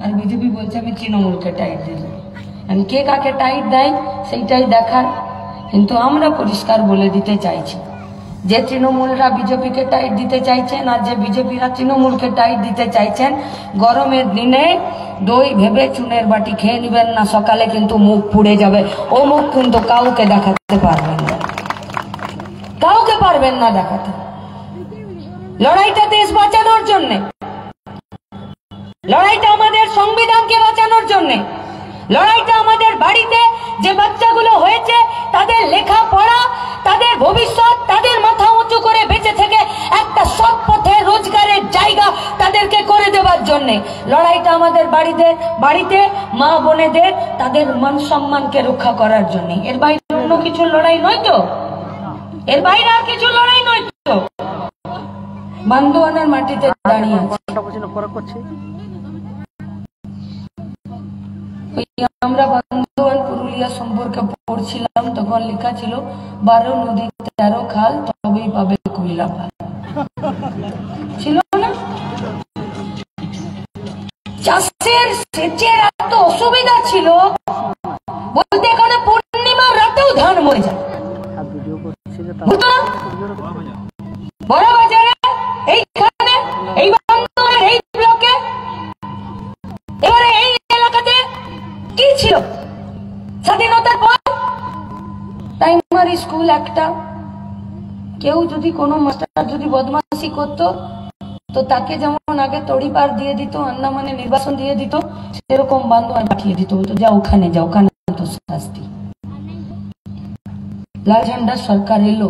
আর BJP বলছে আমি তৃণমূলকে টাইট দিল। কে কাকে টাইট দেয় সেইটাই দেখার। কিন্তু আমরা পরিষ্কার বলে দিতে চাইছি, যে তৃণমূলরা বিজেপিকে টাইট দিতে চাইছেন আর যে বিজেপিরা তৃণমূলকে টাইট দিতে চাইছেন, গরমের দিনে দই ভেবে চুনের বাটি খেয়ে নেবেন না, সকালে কিন্তু মুখ পুড়ে যাবে। ও মুখ কিন্তু কাউকে দেখাতে পারবেন না, কাউকে পারবেন না দেখাতে। লড়াইটা দেশ বাঁচানোর জন্য, লড়াইটা আমাদের সংবিধানকে বাঁচানোর জন্য, লড়াইটা আমাদের বাড়িতে যে বাচ্চাগুলো হয়েছে তাদের লেখাপড়া, তাদের ভবিষ্যৎ, তাদের মাথা উঁচু করে বেঁচে থেকে একটা সৎ পথে রোজগারের জায়গা তাদেরকে করে দেওয়ার জন্য। লড়াইটা আমাদের বাড়িতে মা বোনেদের তাদের মান সম্মানকে রক্ষা করার জন্য। এর বাইরে অন্য কিছু লড়াই নয় তো, এর বাইরে আর কিছু লড়াই নয় তো। বান্দোয়ানের মাটিতে দাঁড়িয়ে আছে। আমরা বান্দোয়ান পুরুলিয়া সম্পর্কে পড়ছিলাম, তখন লেখা ছিল 12 নদী 13 খাল তবেই পাবে কয়লা ভাল, ছিল না? চাষের সেচের এত অসুবিধা ছিল, বলতে এখানে পূর্ণিমার রাতেও ধান মরে যায়। বড় বাজারে, এইখানে, এই বান্দোয়ানের এই ব্লকে, এবারে এই এলাকাতে কি ছিল স্বাধীনতার পর? প্রাইমারি স্কুল একটা, কেউ যদি কোনো মাস্টার যদি বদমাশি করতো তো তাকে যেমন আগে তড়িপার দিয়ে দিত, আন্দামানে নির্বাসন দিয়ে দিত, সেরকম বান্দোয়ান পাঠিয়ে দিত, বলতো যা ওখানে যাও, ওখানে তো শাস্তি। লাল ঝান্ডার সরকার এলো,